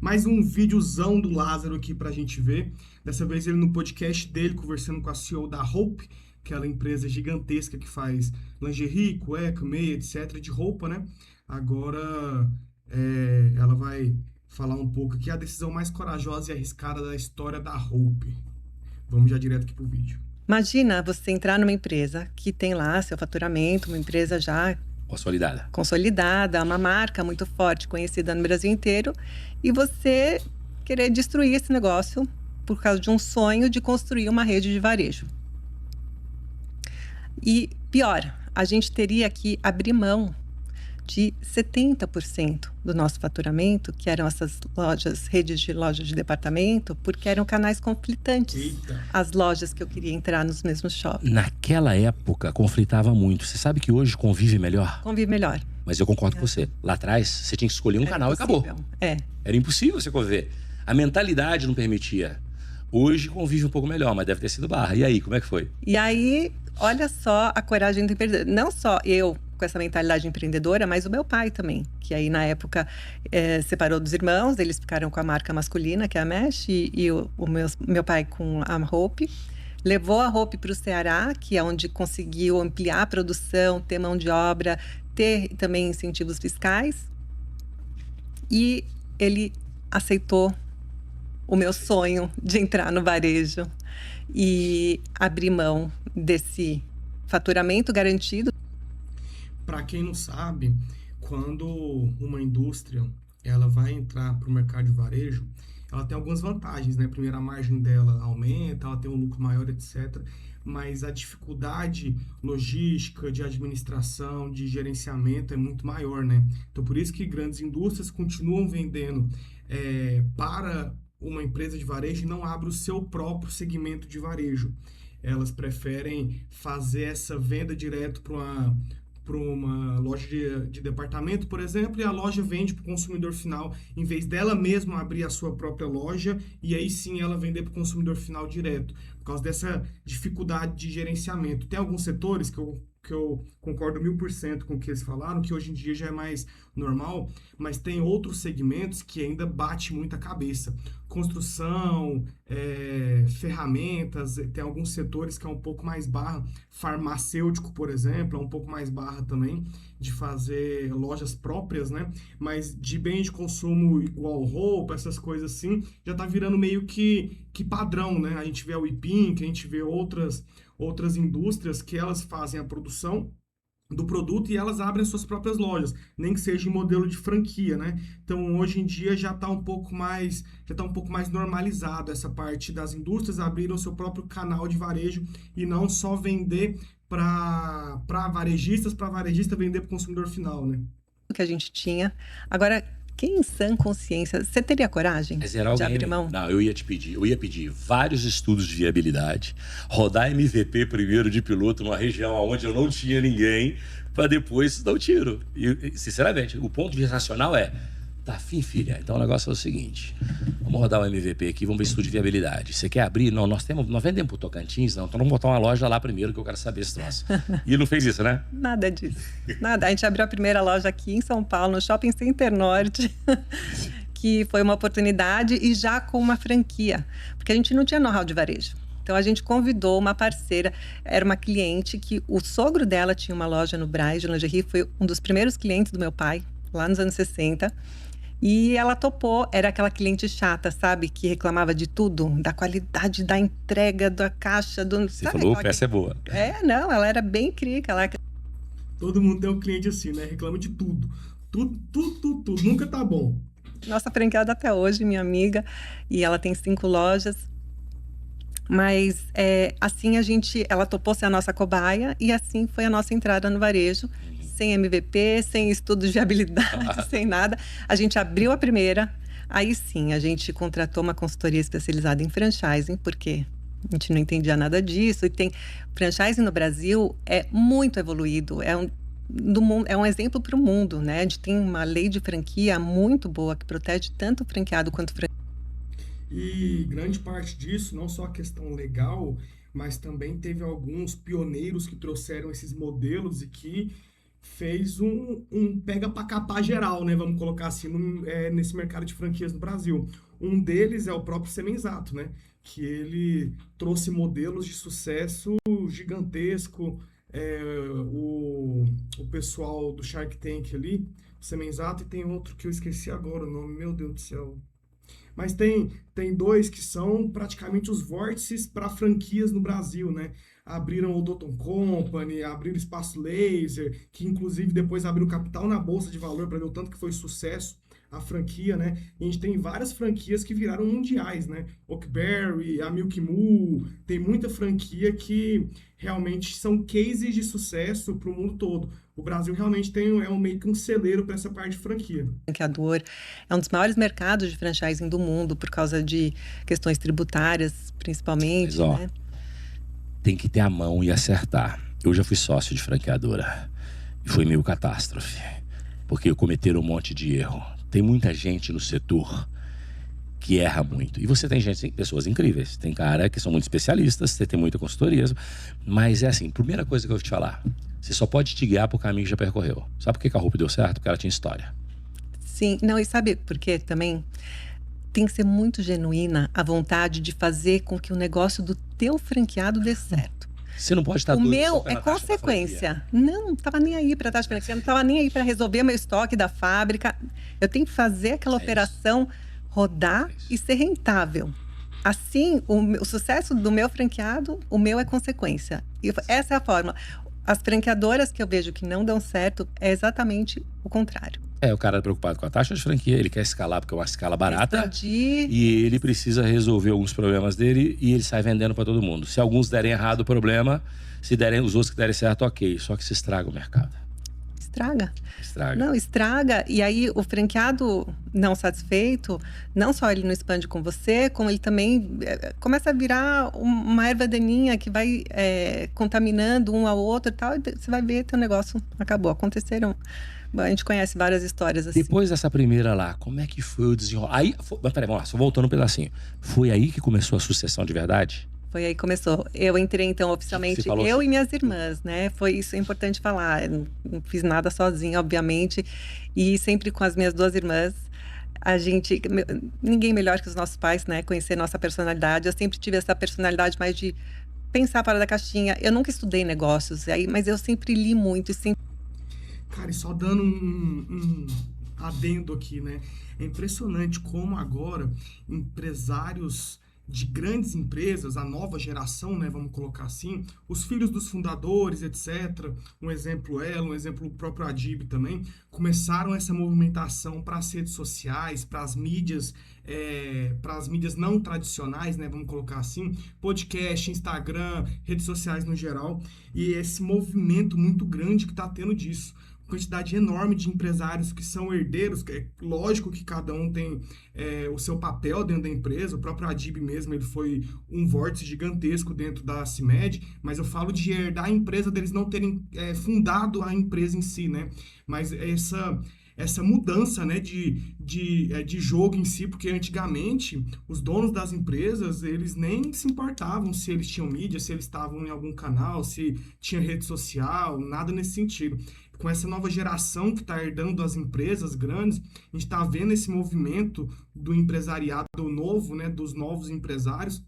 Mais um videozão do Lázaro aqui pra gente ver. Dessa vez ele no podcast dele, conversando com a CEO da Hope, aquela empresa gigantesca que faz lingerie, cueca, meia, etc. de roupa, né? Agora ela vai falar um pouco aqui a decisão mais corajosa e arriscada da história da Hope. Vamos já direto aqui pro vídeo. Imagina você entrar numa empresa que tem lá seu faturamento, uma empresa já consolidada, uma marca muito forte, conhecida no Brasil inteiro, e você querer destruir esse negócio por causa de um sonho de construir uma rede de varejo. E pior, a gente teria que abrir mão de 70% do nosso faturamento, que eram essas lojas, redes de lojas de departamento, porque eram canais conflitantes. Eita. As lojas que eu queria entrar nos mesmos shoppings. Naquela época, conflitava muito. Você sabe que hoje convive melhor? Convive melhor. Mas eu concordo com você. Lá atrás, você tinha que escolher um canal impossível. E acabou. É. Era impossível você conviver. A mentalidade não permitia. Hoje convive um pouco melhor, mas deve ter sido barra. E aí, como é que foi? E aí, olha só a coragem do empreendedor. Não só eu com essa mentalidade empreendedora, mas o meu pai também. Que aí, na época, separou dos irmãos. Eles ficaram com a marca masculina, que é a Mesh. E meu pai com a Hope. Levou a Hope para o Ceará, que é onde conseguiu ampliar a produção, ter mão de obra, ter também incentivos fiscais. E ele aceitou o meu sonho de entrar no varejo e abrir mão desse faturamento garantido. Para quem não sabe, quando uma indústria ela vai entrar para o mercado de varejo, ela tem algumas vantagens, né? Primeiro, a margem dela aumenta, ela tem um lucro maior, etc. Mas a dificuldade logística, de administração, de gerenciamento é muito maior, né? Então, por isso que grandes indústrias continuam vendendo para uma empresa de varejo e não abre o seu próprio segmento de varejo. Elas preferem fazer essa venda direto para uma loja de departamento, por exemplo, e a loja vende para o consumidor final, em vez dela mesma abrir a sua própria loja e aí sim ela vender para o consumidor final direto, por causa dessa dificuldade de gerenciamento. Tem alguns setores que eu concordo 1000% com o que eles falaram, que hoje em dia já é mais normal, mas tem outros segmentos que ainda bate muita cabeça. Construção, ferramentas, tem alguns setores que é um pouco mais barra, farmacêutico, por exemplo, é um pouco mais barra também, de fazer lojas próprias, né? Mas de bem de consumo igual roupa, essas coisas assim, já tá virando meio que padrão, né? A gente vê o Ipim, que a gente vê outras indústrias que elas fazem a produção do produto e elas abrem suas próprias lojas, nem que seja em modelo de franquia, né? Então, hoje em dia já está um pouco mais normalizado essa parte das indústrias abriram seu próprio canal de varejo e não só vender para varejistas, para varejista vender para o consumidor final, né? Que a gente tinha. Agora, quem em sã consciência, você teria coragem de abrir mão? Não, eu ia pedir vários estudos de viabilidade, rodar MVP primeiro de piloto numa região onde eu não tinha ninguém, para depois dar o tiro. E, sinceramente, o ponto de vista racional é, tá afim, filha? Então o negócio é o seguinte, vamos rodar o MVP aqui, vamos ver estudo de viabilidade. Você quer abrir? Não, nós vendemos pro Tocantins, não, então vamos botar uma loja lá primeiro que eu quero saber esse troço. E ele não fez isso, né? Nada disso, nada. A gente abriu a primeira loja aqui em São Paulo, no Shopping Center Norte, que foi uma oportunidade e já com uma franquia, porque a gente não tinha know-how de varejo. Então a gente convidou uma parceira, era uma cliente que o sogro dela tinha uma loja no Brás de lingerie, foi um dos primeiros clientes do meu pai, lá nos anos 60. E ela topou, era aquela cliente chata, sabe? Que reclamava de tudo, da qualidade da entrega, da caixa, do... Você falou, peça é boa. Não, ela era bem crica. Todo mundo tem um cliente assim, né? Reclama de tudo. Tudo. Nunca tá bom. Nossa franqueada até hoje, minha amiga. E ela tem 5 lojas. Mas assim ela topou ser a nossa cobaia e assim foi a nossa entrada no varejo. Sem MVP, sem estudo de viabilidade, sem nada. A gente abriu a primeira, aí sim, a gente contratou uma consultoria especializada em franchising, porque a gente não entendia nada disso. E tem franchising no Brasil é muito evoluído, é um exemplo para o mundo, né? A gente tem uma lei de franquia muito boa que protege tanto o franqueado quanto o franqueado. E grande parte disso, não só a questão legal, mas também teve alguns pioneiros que trouxeram esses modelos e que fez um pega pra capar geral, né? Vamos colocar assim, nesse mercado de franquias no Brasil. Um deles é o próprio Semenzato, né? Que ele trouxe modelos de sucesso gigantesco. É, o pessoal do Shark Tank ali, o Semenzato, e tem outro que eu esqueci agora o nome, meu Deus do céu. Mas tem dois que são praticamente os vórtices para franquias no Brasil, né? Abriram o Doton Company, abriram o Espaço Laser, que inclusive depois abriu capital na Bolsa de Valor para ver o tanto que foi sucesso a franquia, né? E a gente tem várias franquias que viraram mundiais, né? Oakberry, a Milk Moo, tem muita franquia que realmente são cases de sucesso para o mundo todo. O Brasil realmente meio que um celeiro para essa parte de franquia. Franqueador é um dos maiores mercados de franchising do mundo por causa de questões tributárias, principalmente, Mas, ó, né? tem que ter a mão e acertar. Eu já fui sócio de franqueadora e foi meio catástrofe, porque cometeram um monte de erro. Tem muita gente no setor que erra muito. E você tem pessoas incríveis. Tem cara que são muito especialistas, você tem muita consultoria. Mas é assim, primeira coisa que eu vou te falar, você só pode te guiar pro caminho que já percorreu. Sabe por que a Hope deu certo? Porque ela tinha história. Sim, não, e sabe por quê também? Tem que ser muito genuína a vontade de fazer com que o negócio do teu franqueado dê certo. Você não pode estar O doido meu só pela é taxa da consequência. Não tava nem aí para a taxa de franquia, não tava nem aí para resolver meu estoque da fábrica. Eu tenho que fazer aquela operação rodar e ser rentável. Assim, o sucesso do meu franqueado, o meu é consequência. E essa é a forma. As franqueadoras que eu vejo que não dão certo é exatamente o contrário. O cara é preocupado com a taxa de franquia, ele quer escalar porque é uma escala barata. Expandir. E ele precisa resolver alguns problemas dele e ele sai vendendo para todo mundo. Se alguns derem errado o problema, se derem os outros que derem certo, ok. Só que se estraga o mercado. Estraga. Estraga. Não, estraga. E aí o franqueado não satisfeito, não só ele não expande com você, como ele também começa a virar uma erva daninha que vai contaminando um ao outro e tal. E você vai ver, teu negócio acabou. Aconteceram... A gente conhece várias histórias assim. Depois dessa primeira lá, como é que foi o desenrolar? Mas peraí, vamos lá, só voltando um pedacinho. Foi aí que começou a sucessão de verdade? Foi aí que começou. Eu entrei, então, oficialmente, eu e minhas irmãs, né? Isso é importante falar. Eu não fiz nada sozinha, obviamente. E sempre com as minhas duas irmãs. Ninguém melhor que os nossos pais, né? Conhecer nossa personalidade. Eu sempre tive essa personalidade mais de pensar fora da caixinha. Eu nunca estudei negócios, mas eu sempre li muito e sempre... Cara, e só dando um adendo aqui, né? É impressionante como agora empresários de grandes empresas, a nova geração, né, vamos colocar assim, os filhos dos fundadores, etc. Um exemplo ela, um exemplo o próprio Adib também, começaram essa movimentação para as redes sociais, para as mídias não tradicionais, né, vamos colocar assim, podcast, Instagram, redes sociais no geral, e esse movimento muito grande que está tendo disso. Quantidade enorme de empresários que são herdeiros, que é lógico que cada um tem o seu papel dentro da empresa. O próprio Adib mesmo, ele foi um vórtice gigantesco dentro da CIMED, mas eu falo de herdar a empresa, deles não terem fundado a empresa em si, né? Mas essa mudança, né, de jogo em si, porque antigamente os donos das empresas, eles nem se importavam se eles tinham mídia, se eles estavam em algum canal, se tinha rede social, nada nesse sentido. Com essa nova geração que está herdando as empresas grandes, a gente está vendo esse movimento do empresariado novo, né, dos novos empresários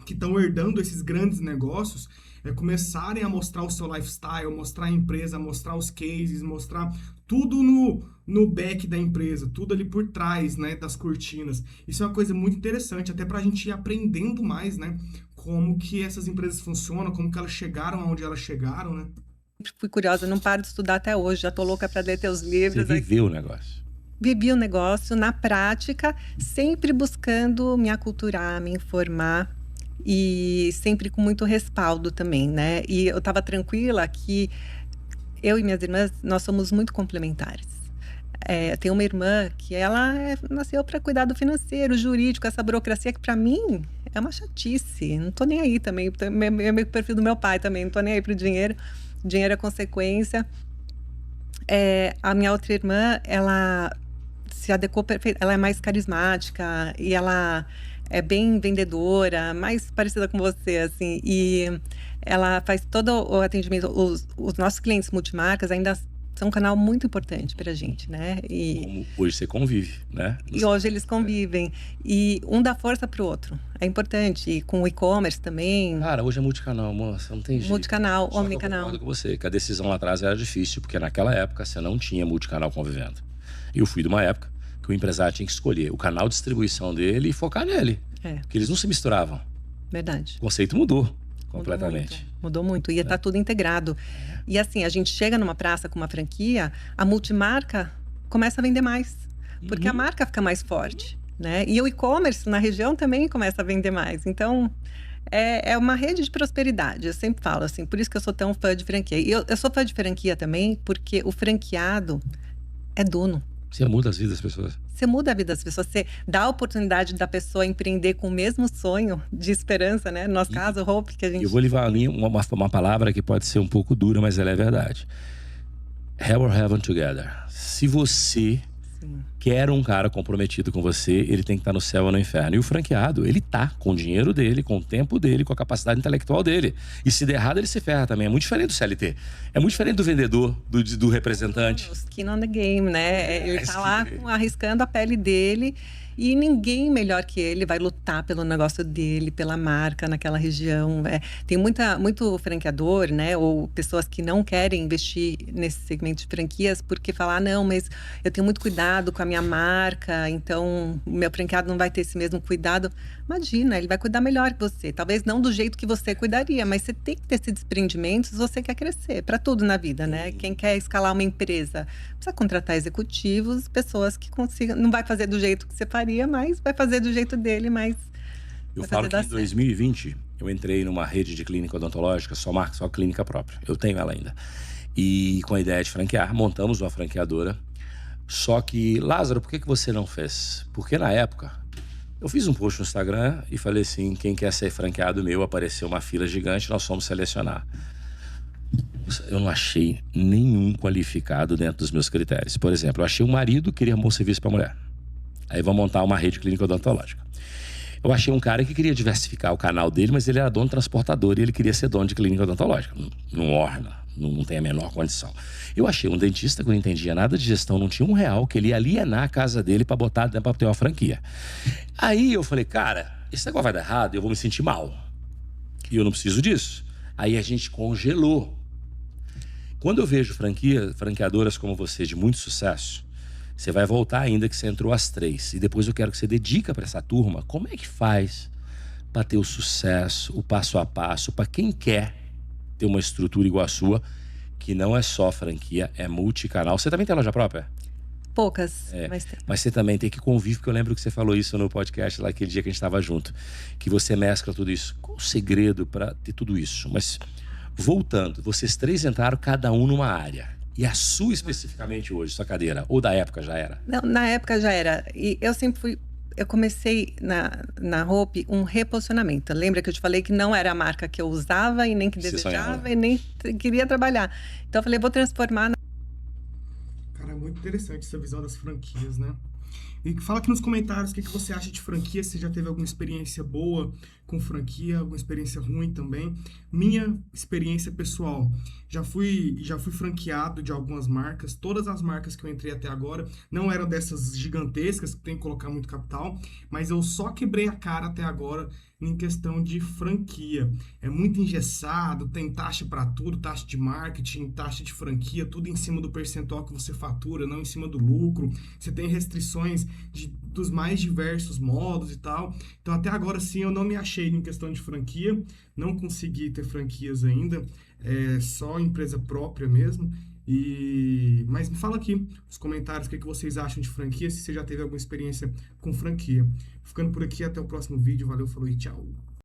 que estão herdando esses grandes negócios, começarem a mostrar o seu lifestyle, mostrar a empresa, mostrar os cases, mostrar tudo no back da empresa, tudo ali por trás, né, das cortinas. Isso é uma coisa muito interessante, até para a gente ir aprendendo mais, né, como que essas empresas funcionam, como que elas chegaram aonde elas chegaram, né? Fui curiosa, não paro de estudar até hoje, já tô louca para ler teus livros. Você viveu o negócio? Vivi o negócio na prática, sempre buscando me aculturar, me informar e sempre com muito respaldo também, né? E eu tava tranquila que eu e minhas irmãs, nós somos muito complementares. Tem uma irmã que ela nasceu para cuidar do financeiro, jurídico, essa burocracia que para mim é uma chatice. Não tô nem aí também, é meio que o perfil do meu pai também, não tô nem aí pro dinheiro. Dinheiro é consequência. A minha outra irmã, ela se adequou perfeito, ela é mais carismática e ela é bem vendedora, mais parecida com você, assim, e ela faz todo o atendimento. Os nossos clientes multimarcas ainda são um canal muito importante pra gente, né? Como hoje você convive, né? E hoje eles convivem. E um dá força pro outro. É importante. E com o e-commerce também. Cara, hoje é multicanal, moça, não tem jeito. Multicanal, Só que eu omnicanal. concordo com você, que a decisão lá atrás era difícil, porque naquela época você não tinha multicanal convivendo. Eu fui de uma época que o empresário tinha que escolher o canal de distribuição dele e focar nele. Porque eles não se misturavam. Verdade. O conceito mudou completamente. Mudou muito. Ia estar tudo integrado. E assim, a gente chega numa praça com uma franquia, a multimarca começa a vender mais. Porque a marca fica mais forte, né? E o e-commerce na região também começa a vender mais. Então, é uma rede de prosperidade. Eu sempre falo assim, por isso que eu sou tão fã de franquia. E eu sou fã de franquia também porque o franqueado é dono. Você muda as vidas das pessoas. Você muda a vida das pessoas, você dá a oportunidade da pessoa empreender com o mesmo sonho de esperança, né? No nosso caso, Hope, que a gente... Eu vou levar ali uma palavra que pode ser um pouco dura, mas ela é verdade. Hell or heaven together. Se você quer um cara comprometido com você, ele tem que estar no céu ou no inferno. E o franqueado, ele tá com o dinheiro dele, com o tempo dele, com a capacidade intelectual dele. E se der errado, ele se ferra também. É muito diferente do CLT. É muito diferente do vendedor, do representante. O skin on the game, né? Ele tá lá arriscando a pele dele e ninguém melhor que ele vai lutar pelo negócio dele, pela marca naquela região. Tem muito franqueador, né? Ou pessoas que não querem investir nesse segmento de franquias porque falar, não, mas eu tenho muito cuidado com a minha marca, então o meu franqueado não vai ter esse mesmo cuidado. Imagina, ele vai cuidar melhor que você. Talvez não do jeito que você cuidaria, mas você tem que ter esse desprendimento se você quer crescer. Para tudo na vida, né? Quem quer escalar uma empresa precisa contratar executivos, pessoas que consigam. Não vai fazer do jeito que você faria, mas vai fazer do jeito dele, mas. Eu falo que em 2020 eu entrei numa rede de clínica odontológica, só clínica própria. Eu tenho ela ainda. E com a ideia de franquear, montamos uma franqueadora. Só que, Lázaro, por que você não fez? Porque na época, eu fiz um post no Instagram e falei assim, quem quer ser franqueado meu, apareceu uma fila gigante, nós fomos selecionar. Eu não achei nenhum qualificado dentro dos meus critérios. Por exemplo, eu achei um marido que queria um bom serviço para a mulher. Aí vamos montar uma rede clínica odontológica. Eu achei um cara que queria diversificar o canal dele, mas ele era dono transportador e ele queria ser dono de clínica odontológica. Não orna, não tem a menor condição. Eu achei um dentista que não entendia nada de gestão, não tinha R$1 que ele ia alienar a casa dele para botar para ter uma franquia. Aí eu falei, cara, esse negócio vai dar errado, eu vou me sentir mal. E eu não preciso disso. Aí a gente congelou. Quando eu vejo franqueadoras como você de muito sucesso, você vai voltar ainda que você entrou às 3. E depois eu quero que você dedica para essa turma. Como é que faz para ter o sucesso, o passo a passo, para quem quer ter uma estrutura igual a sua, que não é só franquia, é multicanal. Você também tem loja própria? Poucas, mas tem. Mas você também tem que conviver, porque eu lembro que você falou isso no podcast lá, aquele dia que a gente estava junto. Que você mescla tudo isso. Qual o segredo para ter tudo isso? Mas, voltando, vocês 3 entraram cada um numa área. E a sua especificamente hoje, sua cadeira? Ou da época já era? Não, na época já era. E eu sempre fui... Eu comecei na Hope um reposicionamento. Lembra que eu te falei que não era a marca que eu usava e nem que desejava e nem queria trabalhar. Então eu falei, vou transformar... Cara, é muito interessante essa visão das franquias, né? E fala aqui nos comentários o que você acha de franquia, se já teve alguma experiência boa com franquia, alguma experiência ruim também. Minha experiência pessoal, já fui franqueado de algumas marcas, todas as marcas que eu entrei até agora não eram dessas gigantescas, que tem que colocar muito capital, mas eu só quebrei a cara até agora em questão de franquia. É muito engessado, tem taxa para tudo, taxa de marketing, taxa de franquia, tudo em cima do percentual que você fatura, não em cima do lucro. Você tem restrições dos mais diversos modos e tal. Então até agora sim eu não me achei em questão de franquia, não consegui ter franquias ainda, só empresa própria mesmo. Mas me fala aqui nos comentários o que vocês acham de franquia, se você já teve alguma experiência com franquia. Ficando por aqui, até o próximo vídeo. Valeu, falou e tchau.